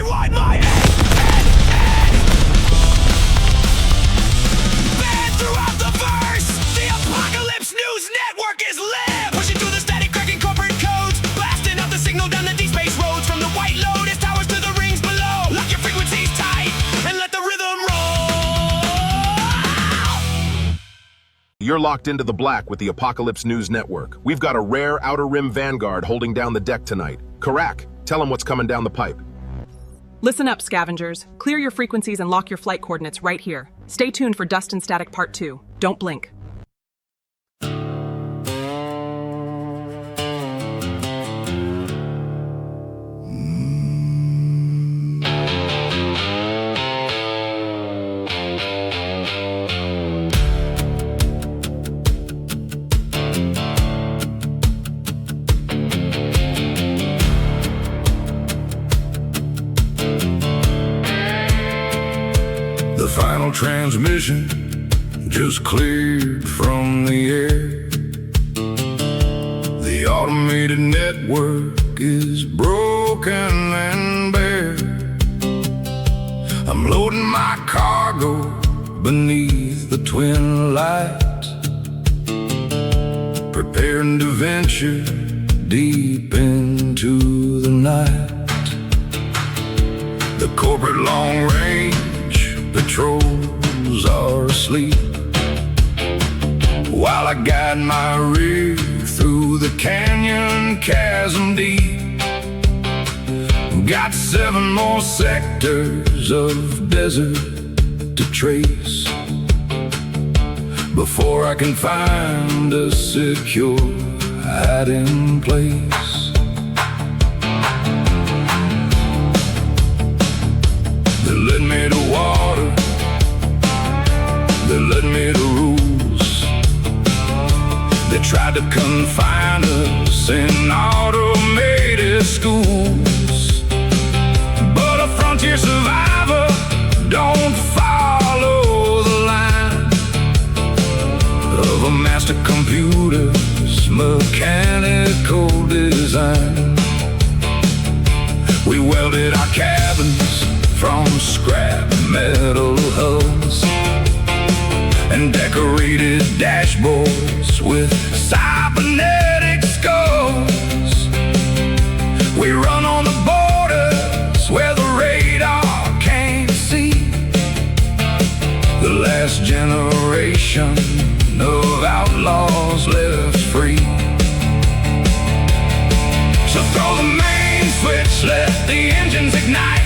want my end. Banned throughout the verse. The Apocalypse News Network is lit. Pushing through the static, cracking corporate codes. Blasting out the signal down the deep space roads. From the White Lotus towers to the rings below. Lock your frequencies tight and let the rhythm roll. You're locked into the black with the Apocalypse News Network. We've got a rare Outer Rim Vanguard holding down the deck tonight. Kora'K, tell them what's coming down the pipe. Listen up, scavengers. Clear your frequencies and lock your flight coordinates right here. Stay tuned for Dust and Static Part 2. Don't blink. The final transmission just cleared from the air. The automated network is broken and bare. I'm loading my cargo beneath the twin lights, preparing to venture deep into the night. The corporate long-range patrols are asleep, while I guide my rig through the canyon chasm deep. Got 7 more sectors of desert to trace before I can find a secure hiding place. They led me to water, they led me to rules. They tried to confine us in automated schools, but a frontier survivor don't follow the line of a master computer's mechanical design. We welded our cabins from scrap metal hulls and decorated dashboards with cybernetic skulls. We run on the borders where the radar can't see. The last generation of outlaws left free. So throw the main switch, let the engines ignite.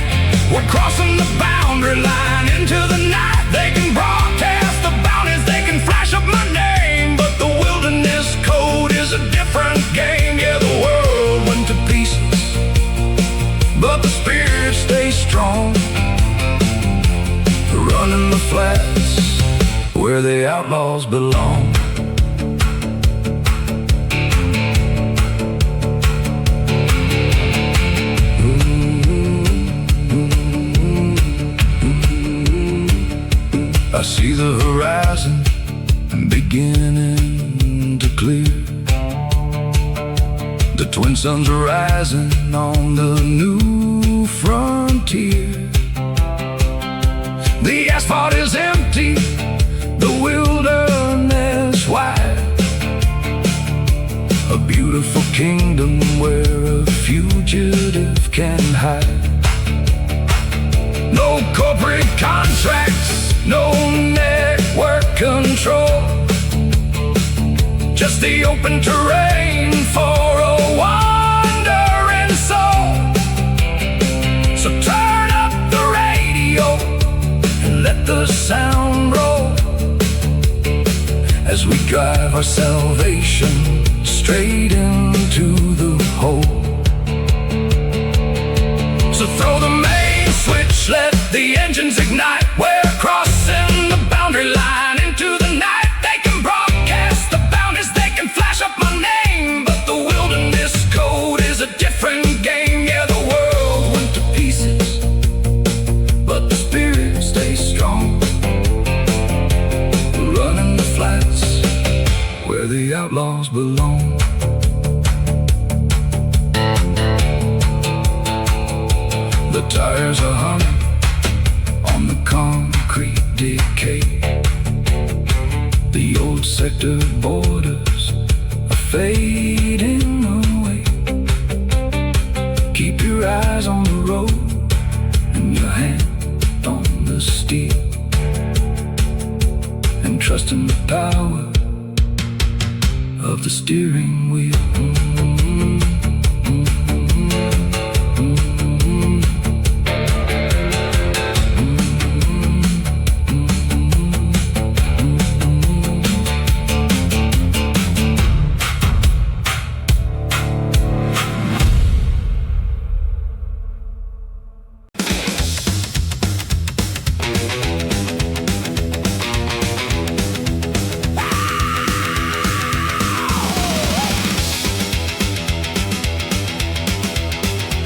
We're crossing the boundary line into the night. They can broadcast the bounties, they can flash up my name, but the wilderness code is a different game. Yeah, the world went to pieces, but the spirit stays strong. Running the flats where the outlaws belong. I see the horizon beginning to clear. The twin suns are rising on the new frontier. The asphalt is empty, the wilderness wide. A beautiful kingdom where a fugitive can hide. No corporate contracts, no network control, just the open terrain for a wandering soul. So turn up the radio and let the sound roll as we drive our salvation straight into the hole. So throw the main switch, let the engines ignite. We're crossing the boundary line into the night. They can broadcast the bounties, they can flash up my name, but the wilderness code is a different game. Yeah, the world went to pieces, but the spirit stays strong. Running the flats where the outlaws belong. The Tires are humming on the concrete decay. The old sector borders are fading away. Keep your eyes on the road and your hand on the steel, and trust in the power of the steering wheel.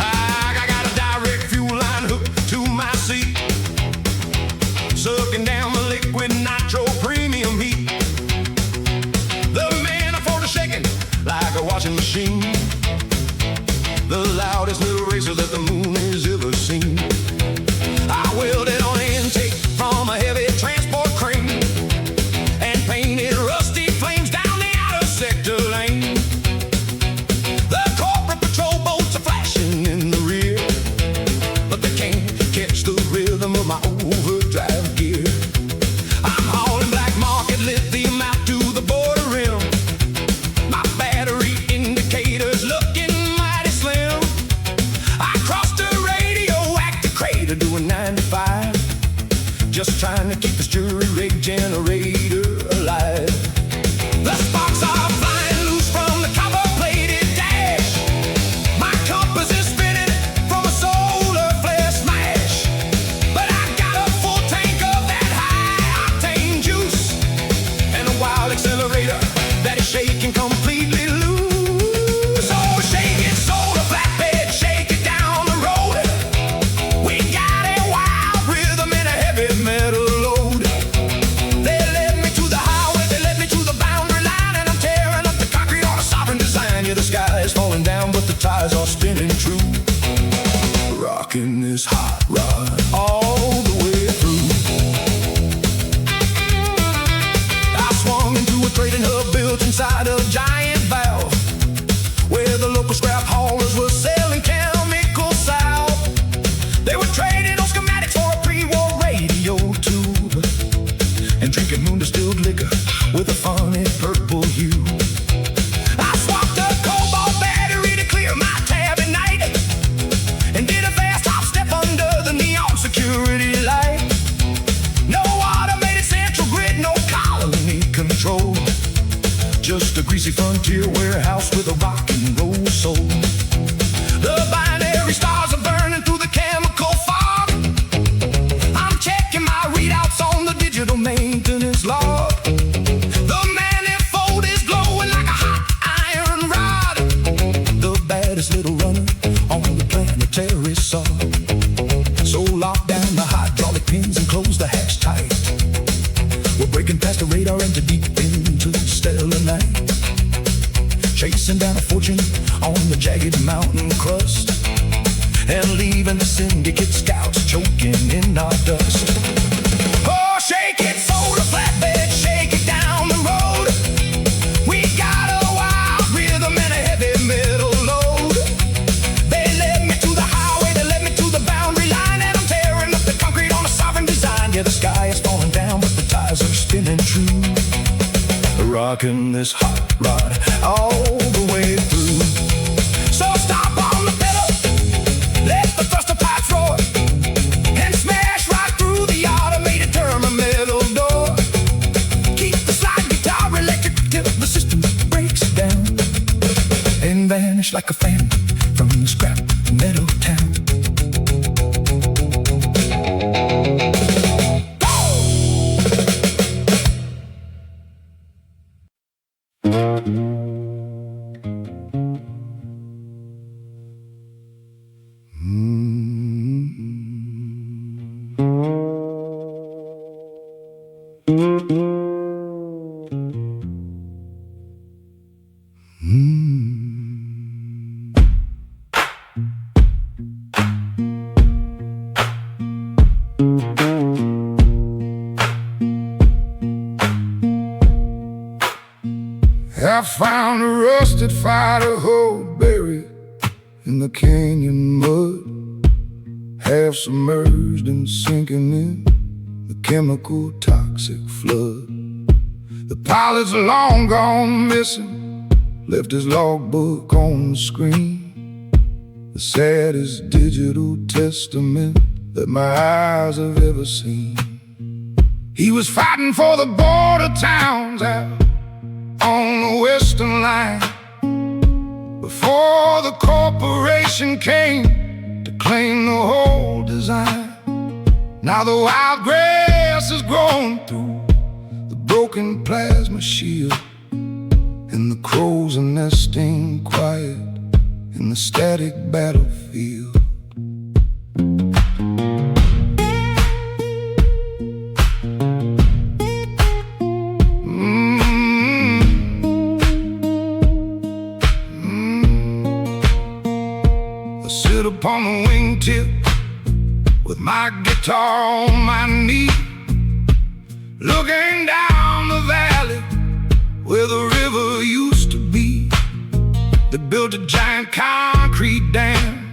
I got a direct fuel line hooked to my seat, sucking down the liquid nitro premium heat. The man afford shaking like a washing machine, the loudest little racer that the moon has ever seen. I welded on an intake from a heavy transport crane and painted rusty flames down the outer sector lane. The corporate patrol boats are flashing in the rear, but they can't catch the rhythm of my overdrive gear. I'm hauling black market lithium out to the border rim. My battery indicators looking mighty slim. I crossed a radioactive crater doing 95, just trying to keep this jury rig generator alive. The sparks are flying loose from the copper-plated dash. My compass is spinning from a solar flare smash. But I got a full tank of that high-octane juice and a wild accelerator that is shaking completely loose. Oh, shake it, solar flatbed, shake it down the road. We got a wild rhythm and a heavy metal load. They led me to the highway, they led me to the boundary line, and I'm tearing up the concrete on a sovereign design. Yeah, the sky is falling down, but the tires are spinning true. Rocking this hot rod all the way through. I swung into a trading hub built inside a giant valve, where the local scrap haulers were selling chemical salve. They were trading on schematics for a pre-war radio tube, and drinking moon distilled liquor with a funny purple hue. I swapped a cobalt battery to clear my tab at night, and did a fast hop step under the neon security light. No automated central grid, no colony control, just a greasy frontier warehouse with a rock and roll soul. The binary stars are burning through the chemical fog. I'm checking my readouts on the digital maintenance log. The manifold is glowing like a hot iron rod, the baddest little runner on the planetary saw. So lock down the hydraulic pins and close the hatch tight. We're breaking past the radar into deep into the stellar night, chasing down a fortune on the jagged mountain crust, and leaving the syndicate scouts choking in our dust. Oh, shake it, solar flatbed, shake it down the road. We got a wild rhythm and a heavy metal load. They led me to the highway, they led me to the boundary line, and I'm tearing up the concrete on a sovereign design. Yeah, the sky is falling down, but the tires are spinning true. Rocking this hot rod all the way through. So stop on the pedal, let the thruster pipes roar, and smash right through the automated terminal door. Keep the slide guitar electric till the system breaks down, and vanish like a phantom from the scrap metal town. trusted fighter, buried in the canyon mud, half submerged and sinking in the chemical toxic flood. The pilot's long gone missing, left his logbook on the screen, the saddest digital testament that my eyes have ever seen. He was fighting for the border towns out on the western line before the corporation came to claim the whole design. Now the wild grass is growing through the broken plasma shield, and the crows are nesting quiet in the static battlefield. Upon the wingtip with my guitar on my knee, looking down the valley where the river used to be. They built a giant concrete dam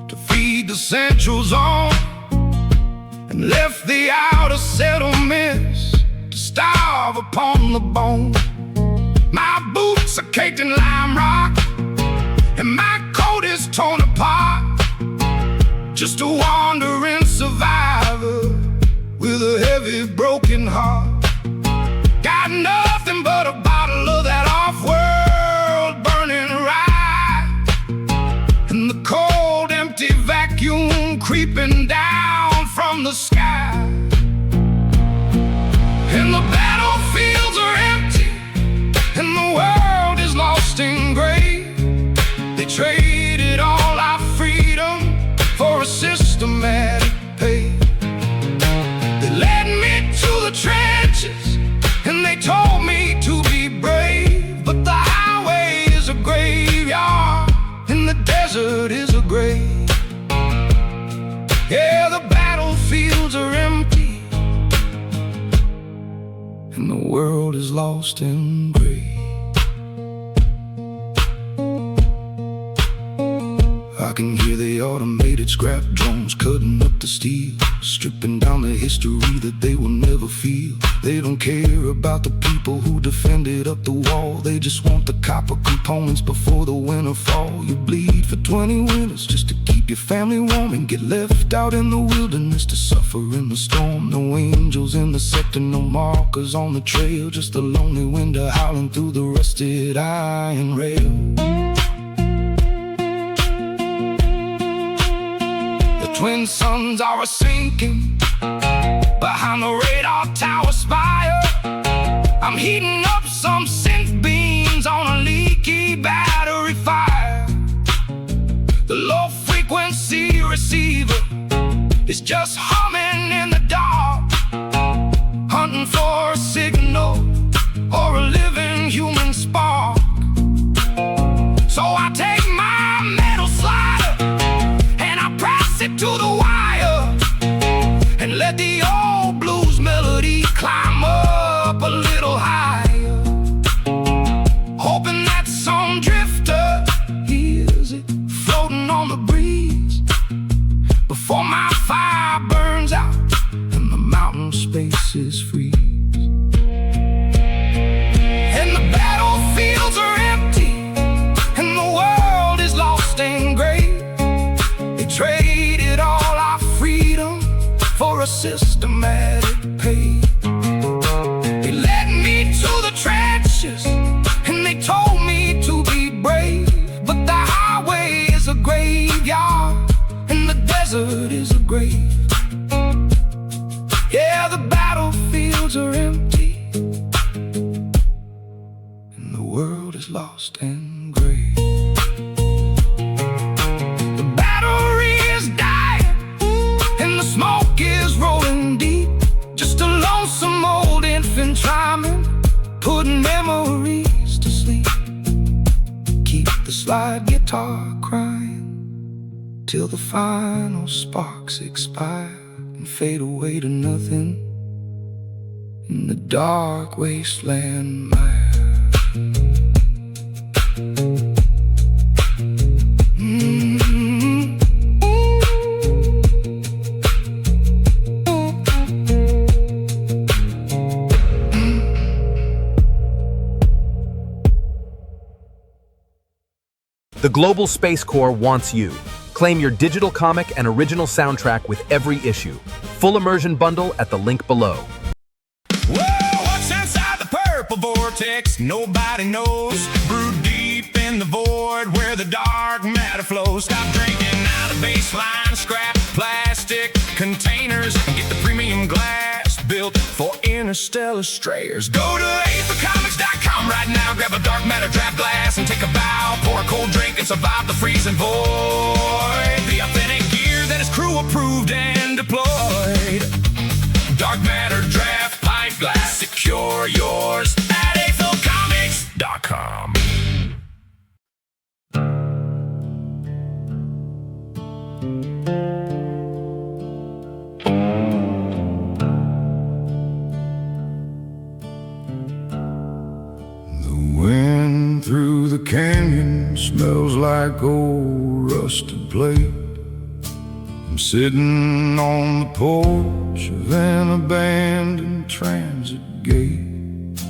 to feed the central zone and left the outer settlements to starve upon the bone. My boots are caked in lime rock and my coat is torn apart, just a wandering survivor with a heavy broken heart. Got nothing but a bottle of that off-world burning rye, and the cold empty vacuum creeping down from the sky. And the battlefields are empty and the world is lost in gray. They traded all our freedom for a systematic pay. They led me to the trenches and they told me to be brave, but the highway is a graveyard and the desert is a grave. Yeah, the battlefields are empty and the world is lost in gray. I can hear the automated scrap drones cutting up the steel, stripping down the history that they will never feel. They don't care about the people who defended up the wall. They just want the copper components before the winter fall. You bleed for 20 winters just to keep your family warm and get left out in the wilderness to suffer in the storm. No angels in the sector, no markers on the trail, just the lonely wind howling through the rusted iron rail. Twin suns are a-sinking behind the radar tower spire. I'm heating up some synth beams on a leaky battery fire. The low-frequency receiver is just humming in the dark, hunting for a signal or a living human spark. So I take my metal slider it to the wire and let the old blues melody climb up a little higher, hoping that some drifter hears it floating on the breeze before my fire burns out and the mountain spaces freeze. And the battlefields are empty and the world is lost in gray. They traded all our freedom for a systematic pay. They led me to the trenches and they told me to be brave, but the highway is a graveyard and the desert is a grave. Yeah, the battlefields are empty and the world is lost and gray. Smoke is rolling deep, just a lonesome old infant chiming, putting memories to sleep. Keep the slide guitar crying till the final sparks expire and fade away to nothing in the dark wasteland mire. The Global Space Corps wants you. Claim your digital comic and original soundtrack with every issue. Full immersion bundle at the link below. Whoa, what's inside the purple vortex? Nobody knows. Brewed deep in the void where the dark matter flows. Stop drinking out of baseline, scrap plastic containers, and get the premium glass built for interstellar strayers. Go to aethercomics.com right now, grab a dark matter draft glass and take a bow. Pour a cold drink and survive the freezing void. The authentic gear that is crew approved and deployed. Dark matter draft pint glass, secure yours at aethercomics.com. Wind through the canyon smells like old rusted plate. I'm sitting on the porch of an abandoned transit gate,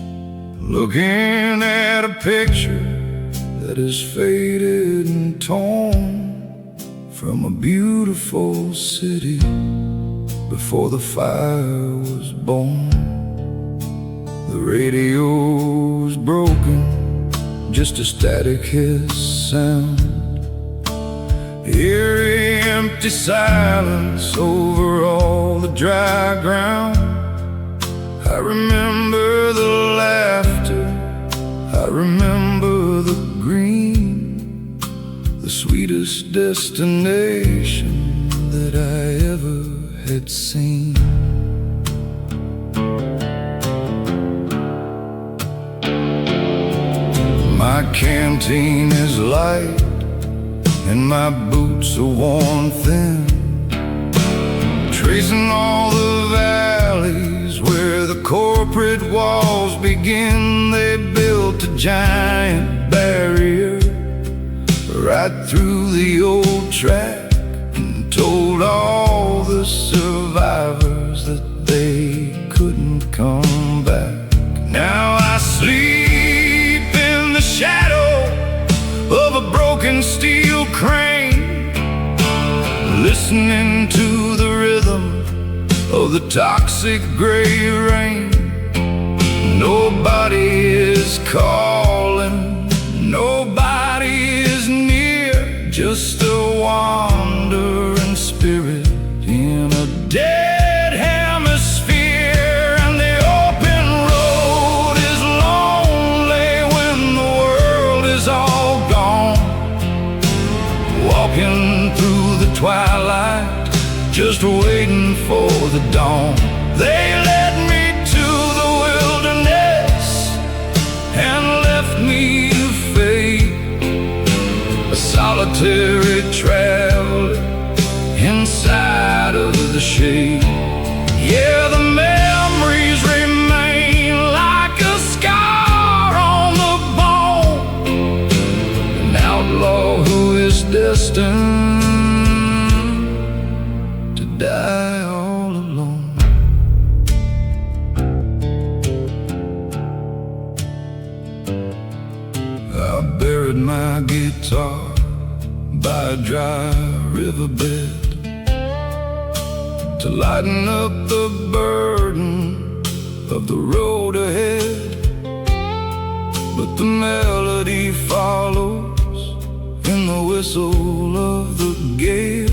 looking at a picture that is faded and torn from a beautiful city before the fire was born. The radio's broken, just a static hiss sound. Eerie empty silence over all the dry ground. I remember the laughter, I remember the green, the sweetest destination that I ever had seen. My canteen is light and my boots are worn thin, tracing all the valleys where the corporate walls begin. They built a giant barrier right through the old track and told all the survivors that they couldn't come back. Now I sleep in the shadow of a broken steel crane, listening to the rhythm of the toxic gray rain. Nobody is calling, nobody is near, just a wandering spirit in a dead hemisphere. And the open road is lonely when the world is all gone. Walking through the twilight, just waiting for the dawn. They led me to the wilderness and left me to fate, a solitary traveler inside of the shade. Yeah, the memories remain like a scar on the bone, an outlaw who is destined to die all alone. I buried my guitar by a dry riverbed to lighten up the burden of the road ahead. But the melody follows in the whistle of the gale,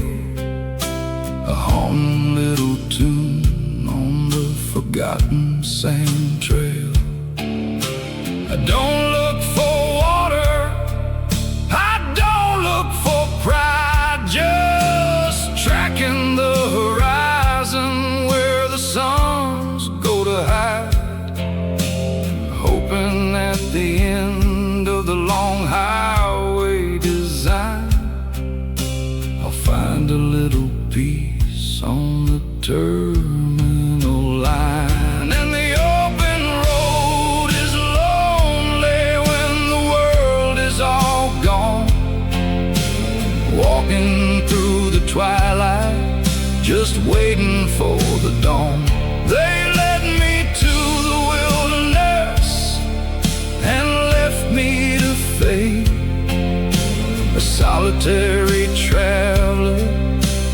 a haunting little tune on the forgotten sand trail. I don't look for water, I don't look for pride, just tracking the horizon where the suns go to hide, hoping at the end of the long highway design I'll find a little peace on the terminal line. And the open road is lonely when the world is all gone. Walking through the twilight, just waiting for the dawn. They led me to the wilderness and left me to fate, a solitary traveler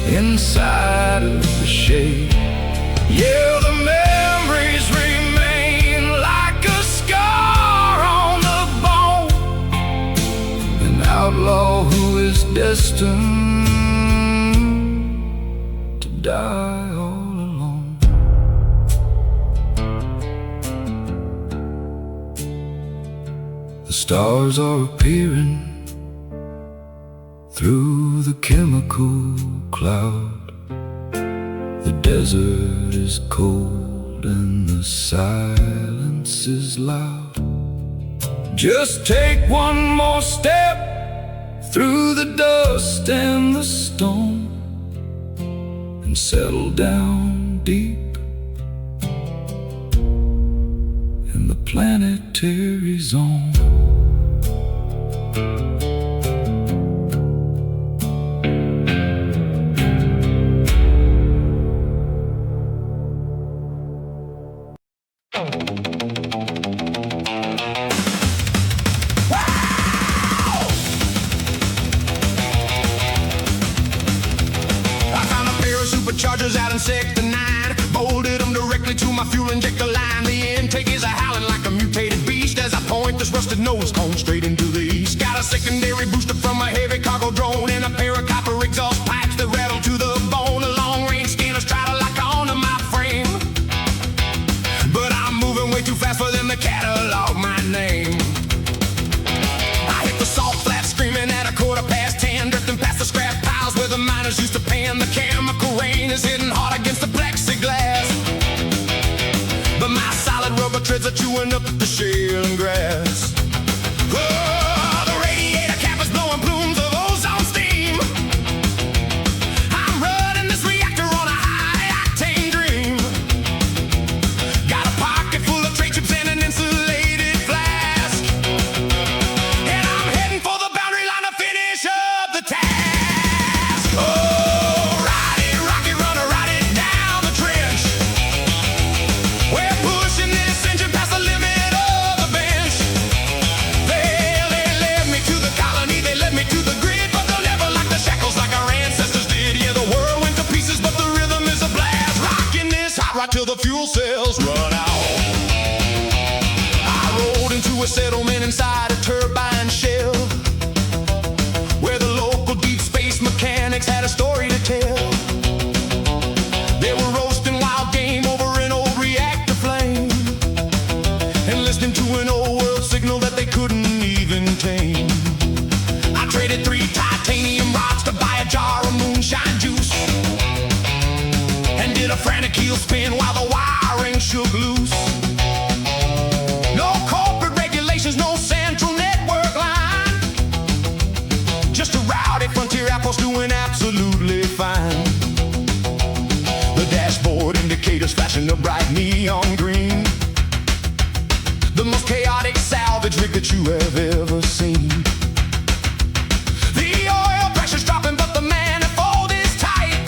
inside of the shade. Yeah, the memories remain like a scar on the bone. An outlaw who is destined to die all alone. The stars are appearing through the chemical cloud. The desert is cold and the silence is loud. Just take one more step through the dust and the stone and settle down deep in the planetary zone. Superchargers out in Sector 9, bolted them directly to my fuel injector line. The intake is a howling like a mutated beast as I point this rusted nose cone straight into the east. Got a secondary booster from a heavy cargo drone and a pair of copper exhaust pipes that rattle to the bone. The long-range scanners try to lock onto my frame, but I'm moving way too fast for them to catalog my name. I hit the salt flat screaming at 10:15, drifting past the scrap piles where the miners used to pan. The chemical rain is hitting hard against the plexiglass, but my solid rubber treads are chewing up the shale and grass. Oh, the radiator cap is blowing plumes of ozone steam. I'm running this reactor on a high-octane dream. Got a pocket full of trade chips and an insulated flask, and I'm heading for the boundary line to finish up the task. Oh, ride it, rocket runner, ride it down the trench. We're pushing this engine past the limit of the bench. They led me to the colony, they led me to the grid, but they'll never lock the shackles like our ancestors did. Yeah, the world went to pieces, but the rhythm is a blast. Rocking this hot rod till the fuel cells run out. I rolled into a settlement inside a turbine shell, where the local deep space mechanics had a story to tell. They were roasting wild game over an old reactor flame and listening to an old world signal that they couldn't even tame. I traded 3 titanium rods to buy a jar of moonshine juice and did a frantic heel spin while the wiring shook loose. No corporate regulations, no central network line, just a rowdy frontier outpost doing absolutely fine. The dashboard indicators flashing a bright neon green, the most chaotic salvage rig that you have ever seen. The oil pressure's dropping, but the manifold is tight.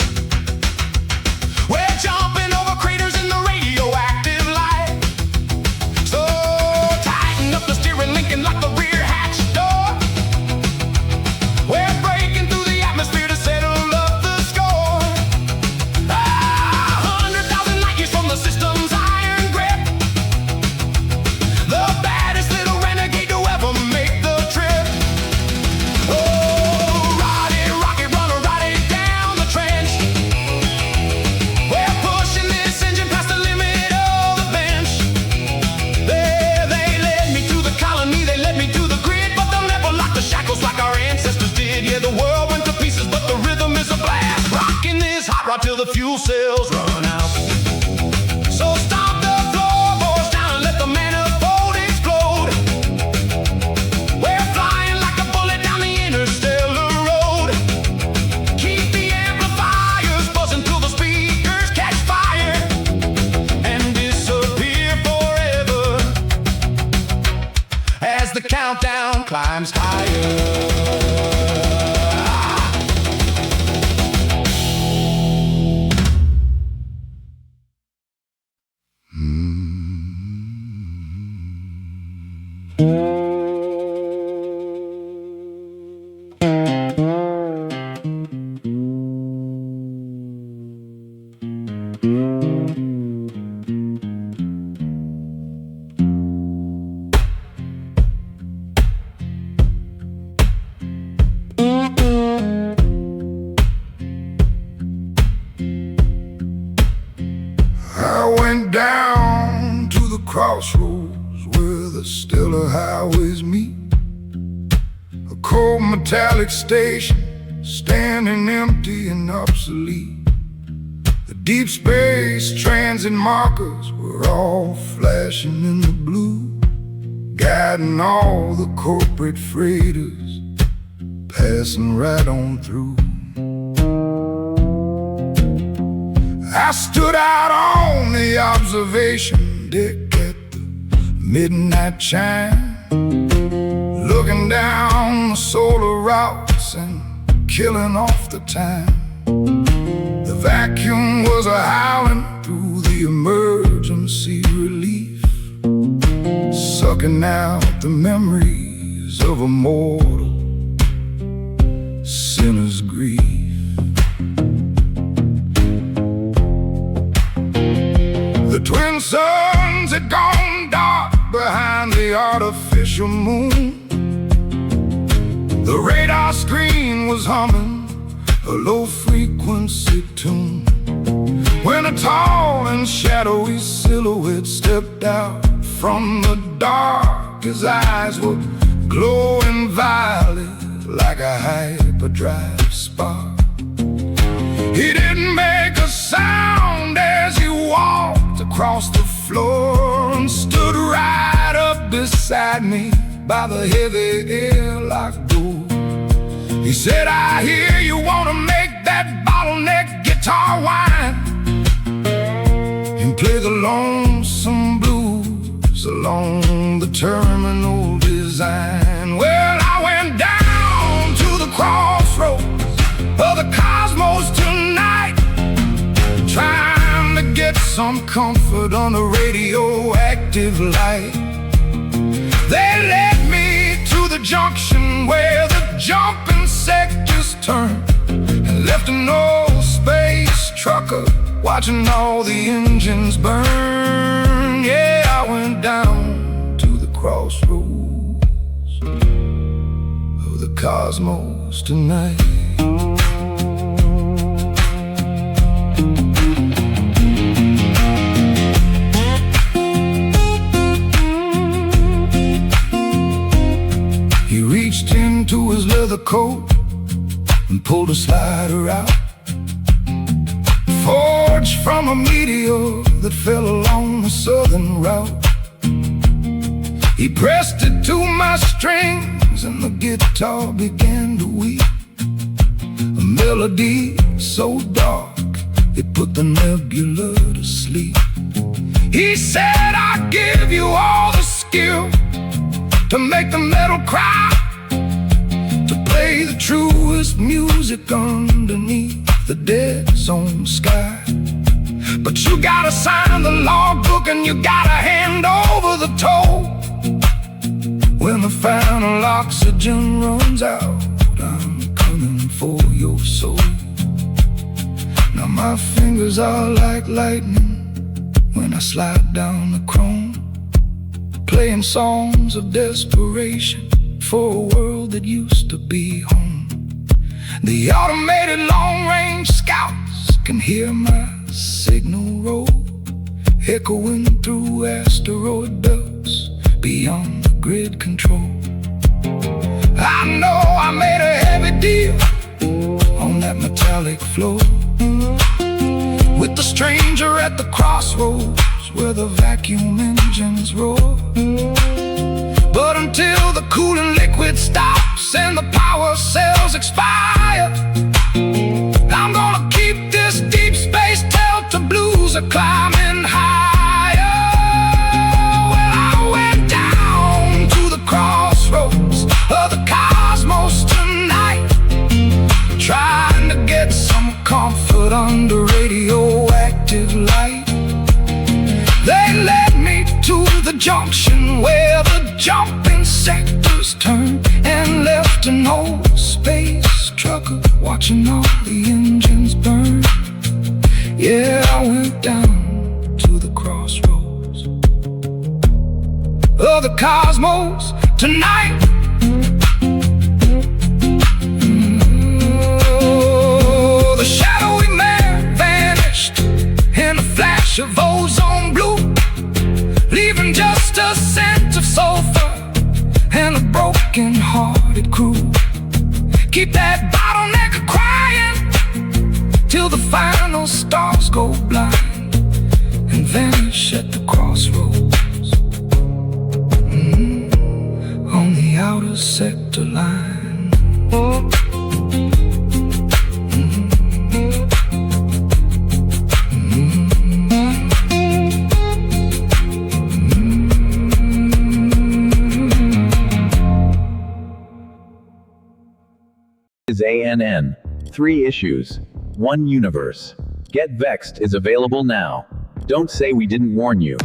We're jumping over craters in the radioactive light. So tighten up the steering link and lock the rear hatch door. We're breaking through the atmosphere to settle up the score. 100,000 light years from the system's iron grip, the baddest little renegade to ever make the trip. Oh, ride it, rocket runner, ride it down the trench. We're pushing this engine past the limit of the bench. They led me to the colony, they led me to the grid, but they'll never lock the shackles like our ancestors did. Yeah, the world went to pieces, but the rhythm is a blast. Rocking this hot rod till the fuel cells run out. So stomp the floorboards down and let the manifold explode. We're flying like a bullet down the interstellar road. Keep the amplifiers buzzing till the speakers catch fire and disappear forever as the countdown climbs higher. I went down to the crossroads where the stellar highways meet. A cold metallic station standing empty and obsolete. The deep space transit markers were all flashing in the blue, guiding all the corporate freighters passing right on through. I stood out on the observation deck at the midnight chime, looking down the solar routes and killing off the time. The vacuum was a-howling through the emergency relief, sucking out the memories of a mortal sinner's grief. The twin suns had gone dark behind the artificial moon. The radar screen was humming a low-frequency tune when a tall and shadowy silhouette stepped out from the dark. His eyes were glowing violet like a hyperdrive spark. He didn't make a sound as he walked across the floor and stood right up beside me by the heavy airlock door. He said, I hear you want to make that bottleneck guitar whine and play the lonesome blues along the terminal design. Well, I went down to the crossroads of the cosmos tonight, trying to get some comfort on the radioactive light. They led me to the junction where the jumping sectors turn, and left an old space trucker watching all the engines burn. Yeah, I went down to the crossroads of the cosmos tonight. He reached into his leather coat and pulled a slider out, forged from a meteor that fell along the southern route. He pressed it to my strings and the guitar began to weep, a melody so dark it put the nebula to sleep. He said, I give you all the skill to make the metal cry, to play the truest music underneath the dead zone sky. But you gotta sign the logbook and you gotta hand over the toll. When the final oxygen runs out, I'm coming for your soul. Now my fingers are like lightning when I slide down the chrome, playing songs of desperation for a world that used to be home. The automated long-range scouts can hear my signal roll, echoing through asteroid belts beyond the grid control. I know I made a heavy deal on that metallic floor with the stranger at the crossroads where the vacuum engines roar. But until the cooling liquid stops and the power cells expire, I'm gonna keep this deep space delta blues a-climbing higher. Well, I went down to the crossroads of the cosmos tonight, trying to get some comfort under radioactive light. They led me to the junction where the jumping sectors turn, and left an old space trucker watching all the engines burn. Yeah, I went down to the crossroads of the cosmos tonight. The shadowy man vanished in a flash of ozone blue, leaving just a scent of sulfur and a broken-hearted crew. Keep that bottleneck crying till the final stars go blind and vanish at the crossroads, on the outer sector line. Is ANN. 3 issues, 1 universe. Get Vexed is available now. Don't say we didn't warn you.